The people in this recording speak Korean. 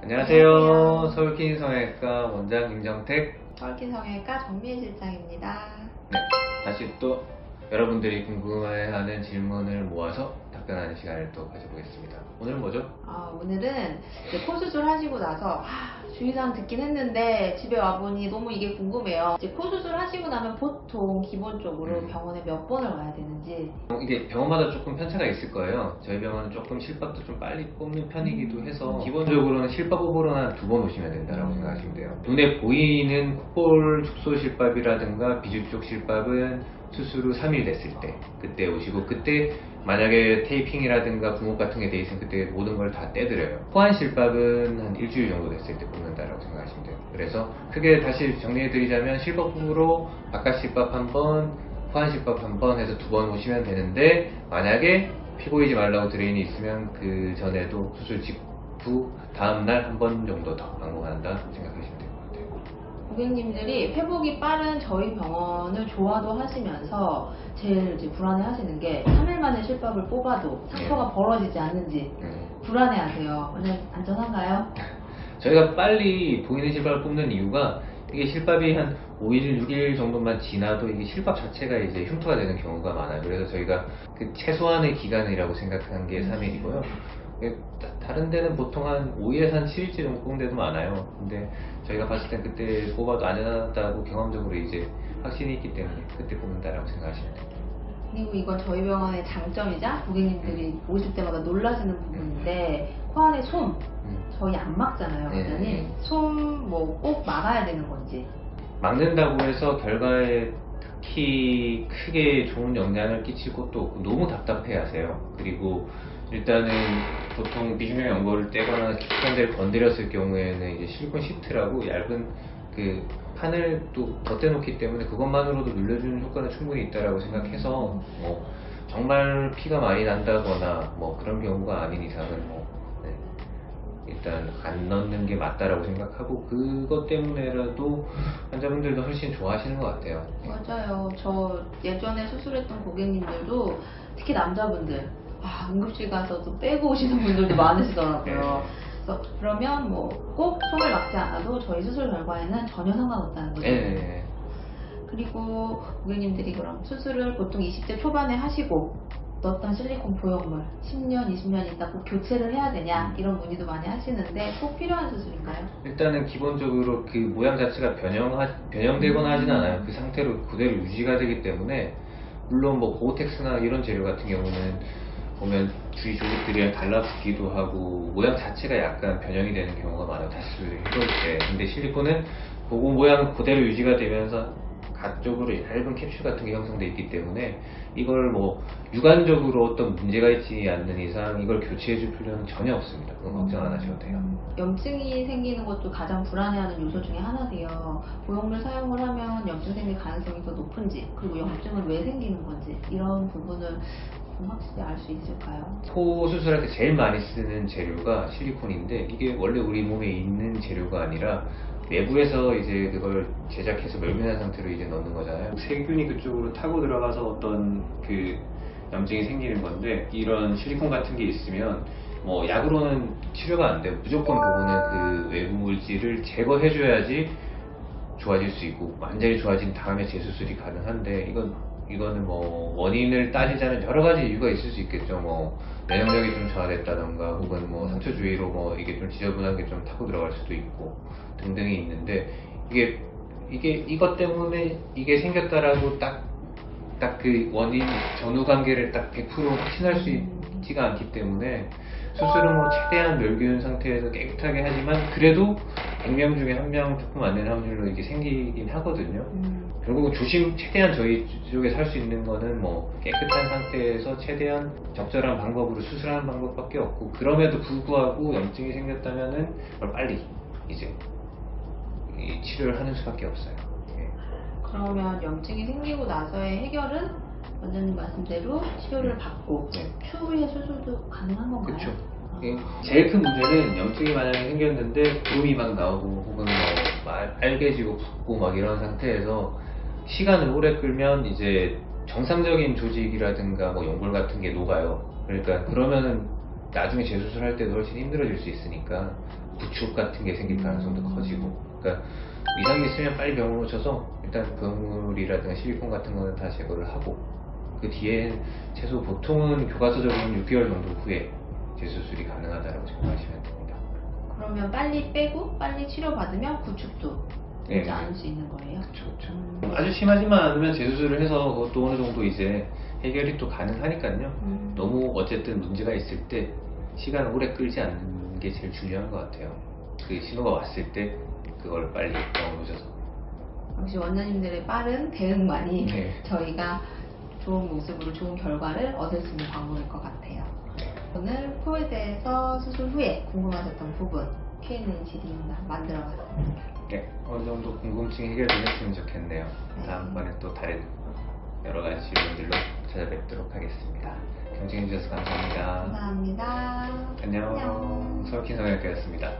안녕하세요. 안녕하세요. 서울킨 성형외과 원장 김정택. 서울킨 성형외과 정미애 실장입니다. 네, 다시 또 여러분들이 궁금해하는 질문을 모아서 답변하는 시간을 또 가져보겠습니다. 오늘은 뭐죠? 오늘은 이제 코 수술 하시고 나서 주의사항 듣긴 했는데 집에 와보니 너무 이게 궁금해요. 이제 코 수술 하시고 나면 보통 기본적으로 병원에 몇 번을 와야 되는지. 이게 병원마다 조금 편차가 있을 거예요. 저희 병원은 조금 실밥도 좀 빨리 뽑는 편이기도 해서 기본적으로는 실밥 뽑으러는 한 2번 오시면 된다고 생각하시면 돼요. 눈에 보이는 콧볼 축소 실밥이라든가 비주 쪽 실밥은 수술 후 3일 됐을 때 그때 오시고, 그때 만약에 테이핑이라든가 붕업 같은 게 돼 있으면 그때 모든 걸 다 떼드려요. 호환 실밥은 한 일주일 정도 됐을 때 뽑는다라고 생각하시면 돼요. 그래서 크게 다시 정리해드리자면 실밥 후로 바깥 실밥 한 번, 호환 실밥 한 번 해서 2번 오시면 되는데, 만약에 피 보이지 말라고 드레인이 있으면 그 전에도 수술 직후 다음날 한 번 정도 더 방문한다 생각하시면 돼요. 고객님들이 회복이 빠른 저희 병원을 좋아도 하시면서 제일 이제 불안해 하시는 게 3일 만에 실밥을 뽑아도 상처가 벌어지지 않는지 불안해 하세요. 오늘 안전한가요? 저희가 빨리 보이는 실밥을 뽑는 이유가, 이게 실밥이 한 5일, 6일 정도만 지나도 이게 실밥 자체가 이제 흉터가 되는 경우가 많아요. 그래서 저희가 그 최소한의 기간이라고 생각한 게 3일이고요. 다른 데는 보통 한 5일에서 한 7일째 정도 뽑는 데도 많아요. 근데 저희가 봤을 땐 그때 뽑아도 안전하다고 경험적으로 이제 확신이 있기 때문에 그때 뽑는다라고 생각하시면 돼요. 그리고 이건 저희 병원의 장점이자 고객님들이 오실 때마다 놀라시는 부분인데, 코 안에 솜 저희 안 막잖아요, 완전히. 솜 뭐 꼭 막아야 되는 건지. 막는다고 해서 결과에 특히 크게 좋은 영향을 끼칠 것도 없고 너무 답답해 하세요. 그리고 일단은 보통 비중형 연고를 떼거나 깊숙한 데를 건드렸을 경우에는 이제 실리콘 시트라고 얇은 그 판을 또 덧대놓기 때문에 그것만으로도 눌려주는 효과는 충분히 있다라고 생각해서, 뭐 정말 피가 많이 난다거나 뭐 그런 경우가 아닌 이상은 일단 안 넣는 게 맞다라고 생각하고, 그것 때문에라도 환자분들도 훨씬 좋아하시는 것 같아요. 맞아요. 저 예전에 수술했던 고객님들도 특히 남자분들 응급실 가서도 빼고 오시는 분들도 많으시더라고요. 그래서 그러면 뭐 꼭 솜을 막지 않아도 저희 수술 결과에는 전혀 상관없다는 거죠. 그리고 고객님들이 그럼 수술을 보통 20대 초반에 하시고 넣었던 실리콘 보형물 10년, 20년 있다 꼭 교체를 해야 되냐, 이런 문의도 많이 하시는데 꼭 필요한 수술인가요? 일단은 기본적으로 그 모양 자체가 변형되거나 하진 않아요. 그 상태로 그대로 유지가 되기 때문에, 물론 뭐 고텍스나 이런 재료 같은 경우는 보면 주위 조직들이랑 달라붙기도 하고 모양 자체가 약간 변형이 되는 경우가 많아요. 다시 해볼 때. 근데 실리콘은 그 모양 그대로 유지가 되면서 가쪽으로 얇은 캡슐 같은 게 형성되어 있기 때문에, 이걸 뭐 육안적으로 어떤 문제가 있지 않는 이상 이걸 교체해 줄 필요는 전혀 없습니다. 그건 걱정 안 하셔도 돼요. 염증이 생기는 것도 가장 불안해하는 요소 중에 하나세요. 보형물 사용을 하면 염증 생길 가능성이 더 높은지, 그리고 염증은 왜 생기는 건지, 이런 부분을 좀 확실히 알 수 있을까요? 코 수술할 때 제일 많이 쓰는 재료가 실리콘인데, 이게 원래 우리 몸에 있는 재료가 아니라 외부에서 이제 그걸 제작해서 멸균한 상태로 이제 넣는 거잖아요. 세균이 그쪽으로 타고 들어가서 어떤 그 염증이 생기는 건데, 이런 실리콘 같은 게 있으면 뭐 약으로는 치료가 안 돼요. 무조건 그거는 그 외부 물질을 제거해줘야지 좋아질 수 있고, 완전히 좋아진 다음에 재수술이 가능한데, 이거는 뭐 원인을 따지자면 여러 가지 이유가 있을 수 있겠죠. 뭐 면역력이 좀 저하됐다던가, 혹은 뭐 상처 주위로 뭐 이게 좀 지저분한 게 좀 타고 들어갈 수도 있고 등등이 있는데, 이것 때문에 이게 생겼다라고 딱 그 원인 전후 관계를 딱 100% 확신할 수 있지가 않기 때문에, 수술은 뭐 최대한 멸균 상태에서 깨끗하게 하지만 그래도 100명 중에 1명 조금 안 되는 확률로 이게 생기긴 하거든요. 결국은 최대한 저희 쪽에서 할 수 있는 거는 뭐 깨끗한 상태에서 최대한 적절한 방법으로 수술하는 방법밖에 없고, 그럼에도 불구하고 염증이 생겼다면은 그걸 빨리 이제 치료를 하는 수밖에 없어요. 그러면 염증이 생기고 나서의 해결은 원장님 말씀대로 치료를 받고 추후에 수술도 가능한 건가요? 그렇죠. 제일 큰 문제는 염증이 만약에 생겼는데 구름이 막 나오고, 혹은 뭐 빨개지고 붓고 막 이런 상태에서 시간을 오래 끌면 이제 정상적인 조직이라든가 뭐 연골 같은 게 녹아요. 그러니까 그러면은 나중에 재수술할 때도 훨씬 힘들어질 수 있으니까, 구축 같은 게 생길 가능성도 커지고, 그러니까 이상이 있으면 빨리 병원을 오셔서 일단 그물이라든가 실리콘 같은 거는 다 제거를 하고, 그 뒤에 최소 보통은 교과서적으로는 6개월 정도 후에 재수술이 가능하다고 생각하시면 됩니다. 그러면 빨리 빼고 빨리 치료받으면 구축도 되지 네. 않을 수 있는 거예요? 그렇죠. 아주 심하지만 않으면 재수술을 해서 그것도 어느 정도 이제 해결이 또 가능하니까요. 너무 어쨌든 문제가 있을 때 시간을 오래 끌지 않는 게 제일 중요한 것 같아요. 그 신호가 왔을 때 그걸 빨리 병원 오셔서. 역시 원장님들의 빠른 대응만이 네. 저희가 좋은 모습으로 좋은 결과를 얻을 수 있는 방법일 것 같아요. 오늘 코에 대해서 수술 후에 궁금하셨던 부분 Q&A 만들어봤습니다. 네, 어느 정도 궁금증이 해결되셨으면 좋겠네요. 네. 다음번에 또 다른 여러 가지 질문들로 찾아뵙도록 하겠습니다. 경청해주셔서 감사합니다. 감사합니다. 안녕. 서울킨 성형외과였습니다.